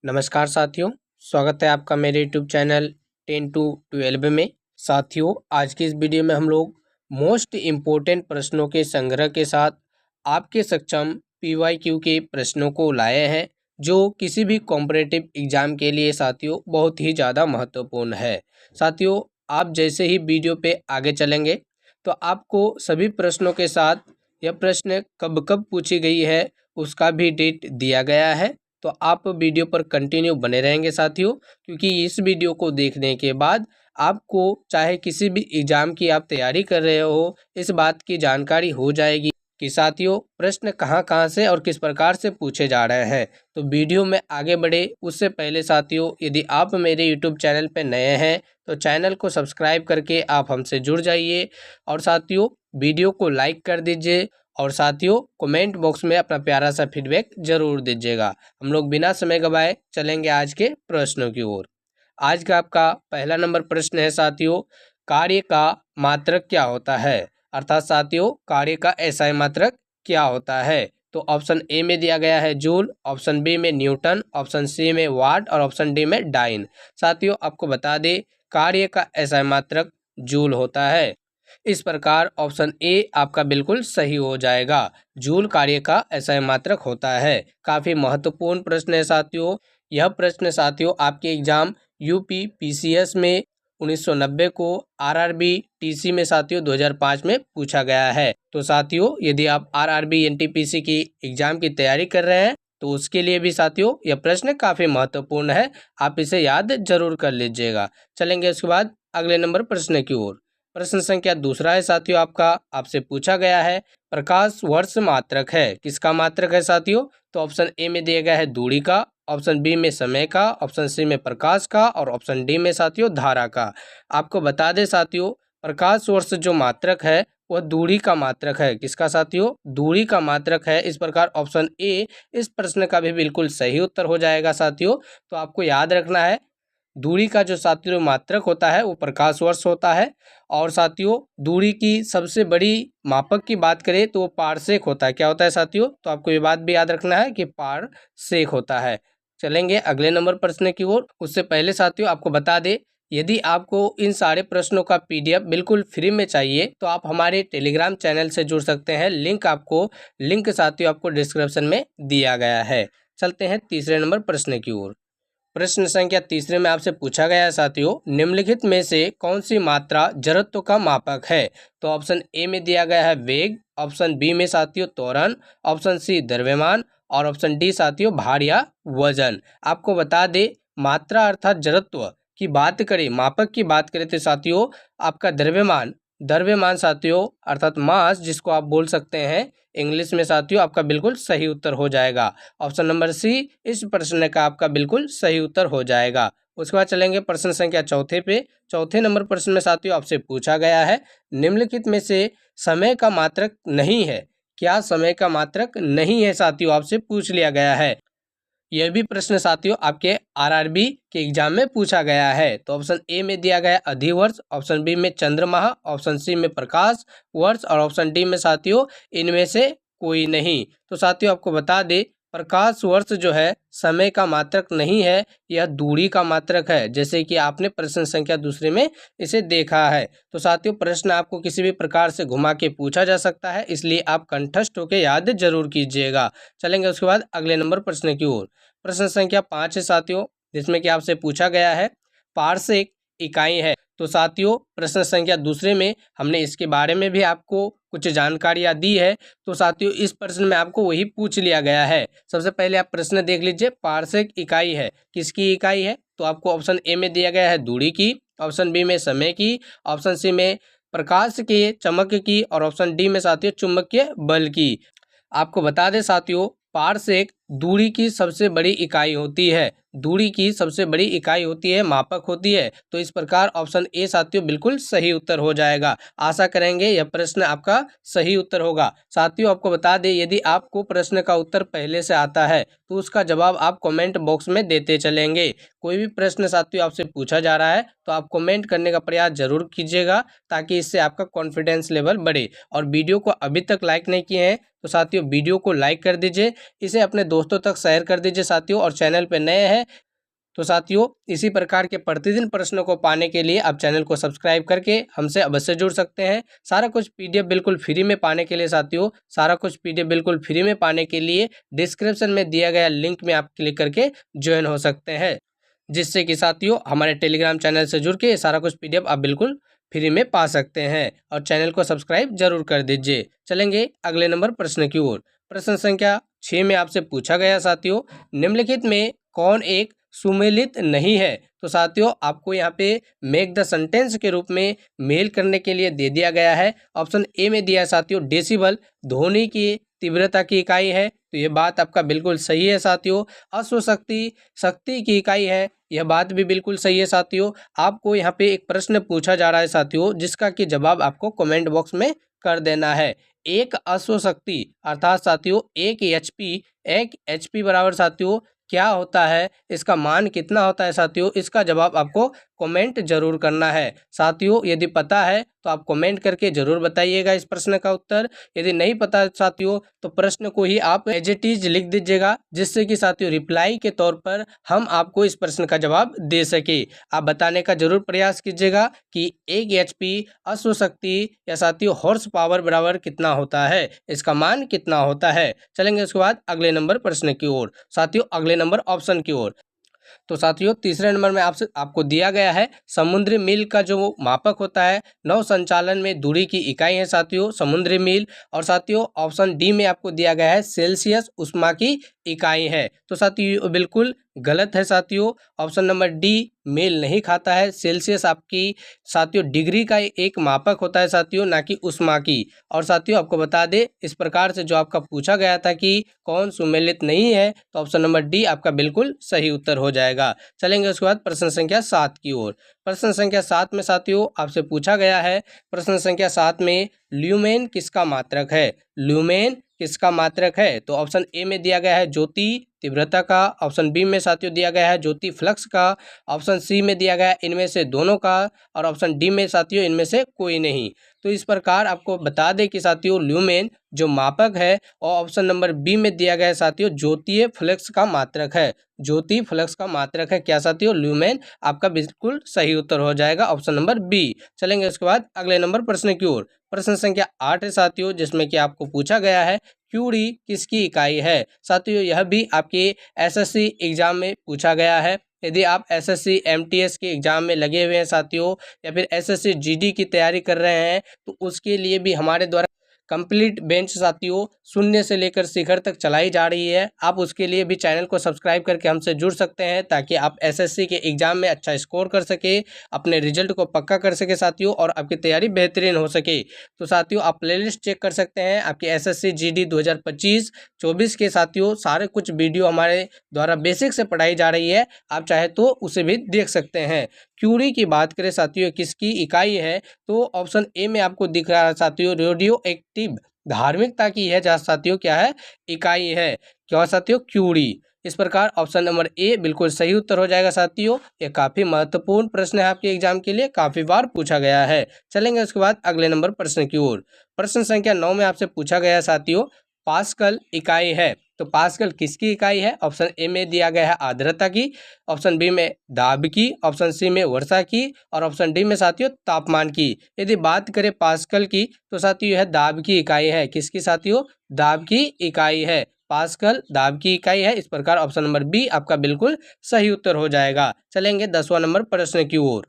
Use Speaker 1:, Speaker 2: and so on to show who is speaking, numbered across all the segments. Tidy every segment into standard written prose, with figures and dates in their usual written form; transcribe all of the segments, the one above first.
Speaker 1: नमस्कार साथियों, स्वागत है आपका मेरे यूट्यूब चैनल 10 to 12 में। साथियों, आज की इस वीडियो में हम लोग मोस्ट इम्पोर्टेंट प्रश्नों के संग्रह के साथ आपके सक्षम PYQ के प्रश्नों को लाए हैं, जो किसी भी कॉम्पिटिटिव एग्जाम के लिए साथियों बहुत ही ज़्यादा महत्वपूर्ण है। साथियों, आप जैसे ही वीडियो पे आगे चलेंगे तो आपको सभी प्रश्नों के साथ यह प्रश्न कब कब पूछी गई है उसका भी डेट दिया गया है। तो आप वीडियो पर कंटिन्यू बने रहेंगे साथियों, क्योंकि इस वीडियो को देखने के बाद आपको चाहे किसी भी एग्जाम की आप तैयारी कर रहे हो, इस बात की जानकारी हो जाएगी कि साथियों प्रश्न कहाँ से और किस प्रकार से पूछे जा रहे हैं। तो वीडियो में आगे बढ़े उससे पहले साथियों, यदि आप मेरे यूट्यूब चैनल पर नए हैं तो चैनल को सब्सक्राइब करके आप हमसे जुड़ जाइए और साथियों वीडियो को लाइक कर दीजिए और साथियों कमेंट बॉक्स में अपना प्यारा सा फीडबैक जरूर दीजिएगा। हम लोग बिना समय गवाए चलेंगे आज के प्रश्नों की ओर। आज का आपका पहला नंबर प्रश्न है साथियों, कार्य का मात्रक क्या होता है? अर्थात साथियों कार्य का SI मात्रक क्या होता है? तो ऑप्शन ए में दिया गया है जूल, ऑप्शन बी में न्यूटन, ऑप्शन सी में वाट और ऑप्शन डी में डाइन। साथियों आपको बता दें कार्य का SI मात्रक जूल होता है। इस प्रकार ऑप्शन ए आपका बिल्कुल सही हो जाएगा। जूल कार्य का SI मात्रक होता है। काफ़ी महत्वपूर्ण प्रश्न है साथियों। यह प्रश्न साथियों आपके एग्जाम UP PCS में 1990 को, RRB TC में साथियों 2005 में पूछा गया है। तो साथियों यदि आप RRB NTPC की एग्जाम की तैयारी कर रहे हैं तो उसके लिए भी साथियों यह प्रश्न काफ़ी महत्वपूर्ण है, आप इसे याद जरूर कर लीजिएगा। चलेंगे उसके बाद अगले नंबर प्रश्न की ओर। प्रश्न संख्या दूसरा है साथियों आपसे पूछा गया है प्रकाश वर्ष मात्रक है, किसका मात्रक है साथियों? तो ऑप्शन ए में दिया गया है दूरी का, ऑप्शन बी में समय का, ऑप्शन सी में प्रकाश का और ऑप्शन डी में साथियों धारा का। आपको बता दें साथियों प्रकाश वर्ष जो मात्रक है वह दूरी का मात्रक है। किसका साथियों? दूरी का मात्रक है। इस प्रकार ऑप्शन ए इस प्रश्न का भी बिल्कुल सही उत्तर हो जाएगा साथियों। तो आपको याद रखना है दूरी का जो साथियों मात्रक होता है वो प्रकाश वर्ष होता है। और साथियों दूरी की सबसे बड़ी मापक की बात करें तो वो पारसेक होता है। क्या होता है साथियों? तो आपको ये बात भी याद रखना है कि पारसेक होता है। चलेंगे अगले नंबर प्रश्न की ओर। उससे पहले साथियों आपको बता दें यदि आपको इन सारे प्रश्नों का PDF बिल्कुल फ्री में चाहिए तो आप हमारे टेलीग्राम चैनल से जुड़ सकते हैं। लिंक साथियों आपको डिस्क्रिप्शन में दिया गया है। चलते हैं तीसरे नंबर प्रश्न की ओर। प्रश्न संख्या तीसरे में आपसे पूछा गया है साथियों निम्नलिखित में से कौन सी मात्रा जड़त्व का मापक है? तो ऑप्शन ए में दिया गया है वेग, ऑप्शन बी में साथियों त्वरण, ऑप्शन सी द्रव्यमान और ऑप्शन डी साथियों भार या वजन। आपको बता दे मात्रा अर्थात जड़त्व की बात करें, मापक की बात करें तो साथियों आपका द्रव्यमान साथियों अर्थात मास जिसको आप बोल सकते हैं इंग्लिश में साथियों आपका बिल्कुल सही उत्तर हो जाएगा। ऑप्शन नंबर सी इस प्रश्न का आपका बिल्कुल सही उत्तर हो जाएगा। उसके बाद चलेंगे प्रश्न संख्या चौथे पे। चौथे नंबर प्रश्न में साथियों आपसे पूछा गया है निम्नलिखित में से समय का मात्रक नहीं है। क्या समय का मात्रक नहीं है साथियों? आपसे पूछ लिया गया है। यह भी प्रश्न साथियों आपके RRB के एग्जाम में पूछा गया है। तो ऑप्शन ए में दिया गया अधिवर्ष, ऑप्शन बी में चंद्रमाह, ऑप्शन सी में प्रकाश वर्ष और ऑप्शन डी में साथियों इनमें से कोई नहीं। तो साथियों आपको बता दे प्रकाश वर्ष जो है समय का मात्रक नहीं है, यह दूरी का मात्रक है, जैसे कि आपने प्रश्न संख्या दूसरे में इसे देखा है। तो साथियों प्रश्न आपको किसी भी प्रकार से घुमा के पूछा जा सकता है, इसलिए आप कंठस्थ होकर याद जरूर कीजिएगा। चलेंगे उसके बाद अगले नंबर प्रश्न की ओर। प्रश्न संख्या 5 है साथियों, जिसमें कि आपसे पूछा गया है पारसेक इकाई है। तो साथियों प्रश्न संख्या दूसरे में हमने इसके बारे में भी आपको कुछ जानकारियां दी है। तो साथियों इस प्रश्न में आपको वही पूछ लिया गया है। सबसे पहले आप प्रश्न देख लीजिए, पारसेक इकाई है, किसकी इकाई है? तो आपको ऑप्शन ए में दिया गया है दूरी की, ऑप्शन बी में समय की, ऑप्शन सी में प्रकाश के चमक की और ऑप्शन डी में साथियों चुंबकीय बल की। आपको बता दें साथियों पारसेक दूरी की सबसे बड़ी इकाई होती है, दूरी की सबसे बड़ी इकाई होती है, मापक होती है। तो इस प्रकार ऑप्शन ए साथियों बिल्कुल सही उत्तर हो जाएगा। आशा करेंगे यह प्रश्न आपका सही उत्तर होगा। साथियों आपको बता दें यदि आपको प्रश्न का उत्तर पहले से आता है तो उसका जवाब आप कमेंट बॉक्स में देते चलेंगे। कोई भी प्रश्न साथियों आपसे पूछा जा रहा है तो आप कमेंट करने का प्रयास जरूर कीजिएगा, ताकि इससे आपका कॉन्फिडेंस लेवल बढ़े। और वीडियो को अभी तक लाइक नहीं किए हैं तो साथियों वीडियो को लाइक कर दीजिए, इसे अपने दोस्तों तक शेयर कर दीजिए साथियों। और चैनल पे नए हैं तो साथियों इसी प्रकार के प्रतिदिन प्रश्नों को पाने के लिए आप चैनल को सब्सक्राइब करके हमसे अवश्य जुड़ सकते हैं। सारा कुछ पीडीएफ बिल्कुल फ्री में पाने के लिए साथियों, सारा कुछ पीडीएफ बिल्कुल फ्री में पाने के लिए डिस्क्रिप्शन में दिया गया लिंक में आप क्लिक करके ज्वाइन हो सकते हैं, जिससे कि साथियों हमारे टेलीग्राम चैनल से जुड़ के सारा कुछ पीडीएफ आप बिल्कुल फ्री में पा सकते हैं। और चैनल को सब्सक्राइब जरूर कर दीजिए। चलेंगे अगले नंबर प्रश्न की ओर। प्रश्न संख्या 6 में आपसे पूछा गया साथियों, निम्नलिखित में कौन एक सुमेलित नहीं है। तो साथियों आपको यहाँ पे मेक द सेंटेंस के रूप में मेल करने के लिए दे दिया गया है। ऑप्शन ए में दिया है साथियों डेसिबल, ध्वनि की तीव्रता की इकाई है, तो ये बात आपका बिल्कुल सही है साथियों। अश्वशक्ति शक्ति की इकाई है, यह बात भी बिल्कुल सही है साथियों। आपको यहाँ पे एक प्रश्न पूछा जा रहा है साथियों, जिसका कि जवाब आपको कमेंट बॉक्स में कर देना है। एक अश्वशक्ति अर्थात साथियों एक एचपी बराबर साथियों क्या होता है, इसका मान कितना होता है साथियों, इसका जवाब आपको कमेंट जरूर करना है साथियों। यदि पता है तो आप कमेंट करके जरूर बताइएगा इस प्रश्न का उत्तर। यदि नहीं पता साथियों तो प्रश्न को ही आप एज इट इज लिख दीजिएगा, जिससे कि साथियों रिप्लाई के तौर पर हम आपको इस प्रश्न का जवाब दे सके। आप बताने का जरूर प्रयास कीजिएगा कि एक एचपी अश्वशक्ति या साथियों हॉर्स पावर बराबर कितना होता है, इसका मान कितना होता है। चलेंगे उसके बाद अगले नंबर प्रश्न की ओर साथियों, अगले नंबर ऑप्शन की ओर। तो साथियों तीसरे नंबर में आपको दिया गया है समुद्री मील का जो मापक होता है नौ संचालन में दूरी की इकाई है साथियों समुद्री मील। और साथियों ऑप्शन डी में आपको दिया गया है सेल्सियस उष्मा की इकाई है। तो साथियों बिल्कुल गलत है साथियों, ऑप्शन नंबर डी मेल नहीं खाता है। सेल्सियस आपकी साथियों डिग्री का एक मापक होता है साथियों, ना कि उष्मा की। और साथियों आपको बता दें इस प्रकार से जो आपका पूछा गया था कि कौन सुमेलित नहीं है, तो ऑप्शन नंबर डी आपका बिल्कुल सही उत्तर हो जाएगा। चलेंगे उसके बाद प्रश्न संख्या 7 की ओर। प्रश्न संख्या 7 में साथियों आपसे पूछा गया है, प्रश्न संख्या 7 में ल्यूमेन किसका मात्रक है। ल्यूमेन किसका मात्रक है, तो ऑप्शन ए में दिया गया है ज्योति तीव्रता का, ऑप्शन बी में साथियों दिया गया है ज्योति फ्लक्स का, ऑप्शन सी में दिया गया है इनमें से दोनों का, और ऑप्शन डी में साथियों इनमें से कोई नहीं। तो इस प्रकार आपको बता दें कि साथियों ल्यूमेन जो मापक है और ऑप्शन नंबर बी में दिया गया है साथियों ज्योतीय फ्लक्स का मात्रक है। ज्योति फ्लक्स का मात्रक है क्या साथियों, ल्यूमेन। आपका बिल्कुल सही उत्तर हो जाएगा ऑप्शन नंबर बी। चलेंगे उसके बाद अगले नंबर प्रश्न की ओर। प्रश्न संख्या 8 है साथियों, जिसमें कि आपको पूछा गया है क्यूरी किसकी इकाई है। साथियों यह भी आपके एसएससी एग्जाम में पूछा गया है। यदि आप एसएससी एमटीएस के एग्जाम में लगे हुए हैं साथियों, या फिर एसएससी जीडी की तैयारी कर रहे हैं, तो उसके लिए भी हमारे द्वारा कंप्लीट बेंच साथियों शून्य से लेकर शिखर तक चलाई जा रही है। आप उसके लिए भी चैनल को सब्सक्राइब करके हमसे जुड़ सकते हैं, ताकि आप एसएससी के एग्जाम में अच्छा स्कोर कर सके, अपने रिजल्ट को पक्का कर सके साथियों, और आपकी तैयारी बेहतरीन हो सके। तो साथियों आप प्लेलिस्ट चेक कर सकते हैं, आपके एसएससी जीडी 2025-24 के साथियों सारे कुछ वीडियो हमारे द्वारा बेसिक से पढ़ाई जा रही है, आप चाहे तो उसे भी देख सकते हैं। क्यूरी की बात करें साथियों किसकी इकाई है, तो ऑप्शन ए में आपको दिख रहा है साथियों रेडियो एक्टिव धार्मिकता की है, जहाँ साथियों क्या है इकाई है, क्या साथियों क्यूरी। इस प्रकार ऑप्शन नंबर ए बिल्कुल सही उत्तर हो जाएगा साथियों। ये काफी महत्वपूर्ण प्रश्न है, आपके एग्जाम के लिए काफी बार पूछा गया है। चलेंगे उसके बाद अगले नंबर प्रश्न की ओर। प्रश्न संख्या 9 में आपसे पूछा गया साथियों पास्कल इकाई है, तो पास्कल किसकी इकाई है। ऑप्शन ए में दिया गया है आर्द्रता की, ऑप्शन बी में दाब की, ऑप्शन सी में वर्षा की, और ऑप्शन डी में साथियों तापमान की। यदि बात करें पास्कल की, तो साथियों यह दाब की इकाई है। किसकी साथियों, दाब की इकाई है। पास्कल दाब की इकाई है। इस प्रकार ऑप्शन नंबर बी आपका बिल्कुल सही उत्तर हो जाएगा। चलेंगे 10वां नंबर प्रश्न की ओर।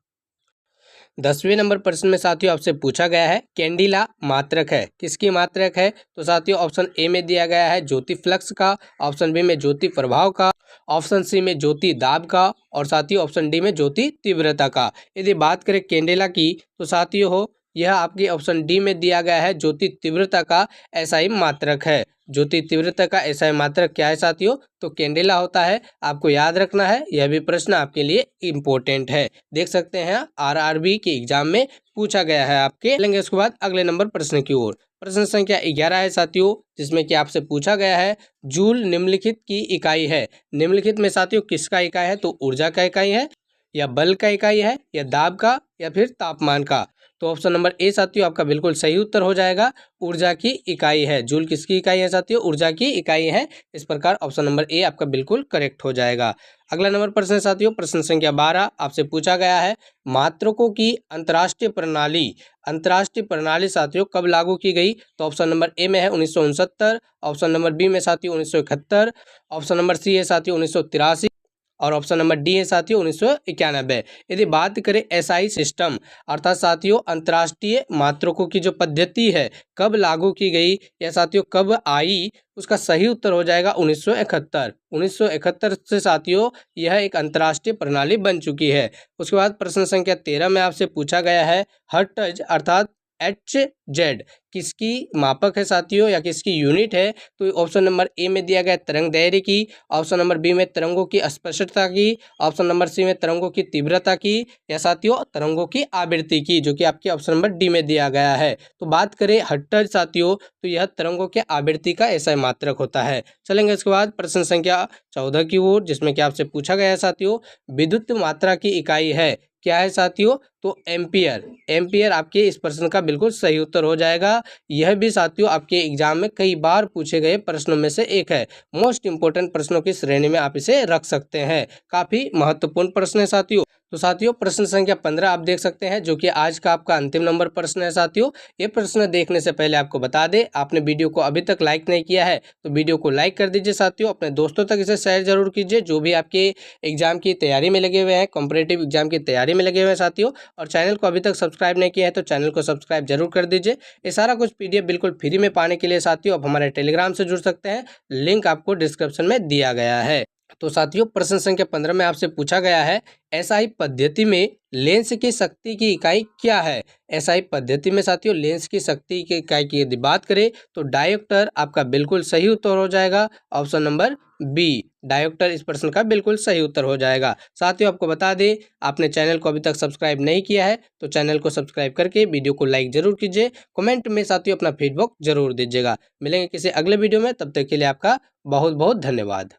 Speaker 1: 10वें नंबर प्रश्न में साथियों आपसे पूछा गया है कैंडिला मात्रक है, किसकी मात्रक है। तो साथियों ऑप्शन ए में दिया गया है ज्योति फ्लक्स का, ऑप्शन बी में ज्योति प्रभाव का, ऑप्शन सी में ज्योति दाब का, और साथियों ऑप्शन डी में ज्योति तीव्रता का। यदि बात करें कैंडिला की, तो साथियों हो यह आपकी ऑप्शन डी में दिया गया है ज्योति तीव्रता का एसआई मात्रक है। ज्योति तीव्रता का एसआई मात्रक क्या है साथियों, तो कैंडेला होता है। आपको याद रखना है, यह भी प्रश्न आपके लिए इम्पोर्टेंट है, देख सकते हैं आरआरबी के एग्जाम में पूछा गया है आपके। लेंगे उसके बाद अगले नंबर प्रश्न की ओर। प्रश्न संख्या 11 है साथियों, जिसमें कि आपसे पूछा गया है जूल निम्नलिखित की इकाई है। निम्नलिखित में साथियों किसका इकाई है, तो ऊर्जा का इकाई है, या बल का इकाई है, या दाब का, या फिर तापमान का। तो ऑप्शन नंबर ए साथियों आपका बिल्कुल सही उत्तर हो जाएगा। ऊर्जा की इकाई है। जूल किसकी इकाई है साथियों? ऊर्जा की इकाई है। इस प्रकार ऑप्शन नंबर ए आपका बिल्कुल करेक्ट हो जाएगा। अगला नंबर प्रश्न है साथियों, प्रश्न संख्या 12 आपसे पूछा गया है, मात्रकों की अंतर्राष्ट्रीय प्रणाली साथियों कब लागू की गई? तो ऑप्शन नंबर ए में है 1969, ऑप्शन नंबर बी में साथियों 1971, ऑप्शन नंबर सी है साथियों 1983 और ऑप्शन नंबर डी है साथियों 1991। यदि बात करें एसआई सिस्टम अर्थात साथियों अंतर्राष्ट्रीय मात्रकों की जो पद्धति है कब लागू की गई या साथियों कब आई, उसका सही उत्तर हो जाएगा 1971। 1971 से साथियों यह एक अंतर्राष्ट्रीय प्रणाली बन चुकी है। उसके बाद प्रश्न संख्या 13 में आपसे पूछा गया है, हर्ट्ज अर्थात HZ किसकी मापक है साथियों या किसकी यूनिट है? तो ऑप्शन नंबर ए में दिया गया तरंग दैर्घ्य की, ऑप्शन नंबर बी में तरंगों की स्पष्टता की, ऑप्शन नंबर सी में तरंगों की तीव्रता की या साथियों तरंगों की आवृत्ति की, जो कि आपके ऑप्शन नंबर डी में दिया गया है। तो बात करें हर्ट्ज साथियों तो यह तरंगों के आवृत्ति का ऐसा मात्रक होता है। चलेंगे इसके बाद प्रश्न संख्या 14 की ओर, जिसमें कि आपसे पूछा गया है साथियों, विद्युत मात्रा की इकाई है, क्या है साथियों? तो एम्पियर। एम्पियर आपके इस प्रश्न का बिल्कुल सही उत्तर हो जाएगा। यह भी साथियों आपके एग्जाम में कई बार पूछे गए प्रश्नों में से एक है। मोस्ट इंपोर्टेंट प्रश्नों की श्रेणी में आप इसे रख सकते हैं। काफी महत्वपूर्ण प्रश्न है साथियों। तो साथियों प्रश्न संख्या 15 आप देख सकते हैं, जो कि आज का आपका अंतिम नंबर प्रश्न है साथियों। ये प्रश्न देखने से पहले आपको बता दें, आपने वीडियो को अभी तक लाइक नहीं किया है तो वीडियो को लाइक कर दीजिए साथियों। अपने दोस्तों तक इसे शेयर जरूर कीजिए जो भी आपके एग्जाम की तैयारी में लगे हुए हैं, कॉम्पिटिटिव एग्जाम की तैयारी में लगे हुए हैं साथियों। और चैनल को अभी तक सब्सक्राइब नहीं किया है तो चैनल को सब्सक्राइब जरूर कर दीजिए। ये सारा कुछ PDF बिल्कुल फ्री में पाने के लिए साथियों आप हमारे टेलीग्राम से जुड़ सकते हैं, लिंक आपको डिस्क्रिप्शन में दिया गया है। तो साथियों प्रश्न संख्या 15 में आपसे पूछा गया है, एसआई पद्धति में लेंस की शक्ति की इकाई क्या है? एसआई पद्धति में साथियों लेंस की शक्ति की इकाई की यदि बात करें तो डायोप्टर आपका बिल्कुल सही उत्तर हो जाएगा। ऑप्शन नंबर बी डायोप्टर इस प्रश्न का बिल्कुल सही उत्तर हो जाएगा। साथियों आपको बता दें, आपने चैनल को अभी तक सब्सक्राइब नहीं किया है तो चैनल को सब्सक्राइब करके वीडियो को लाइक जरूर कीजिए। कमेंट में साथियों अपना फीडबैक जरूर दीजिएगा। मिलेंगे किसी अगले वीडियो में, तब तक के लिए आपका बहुत बहुत धन्यवाद।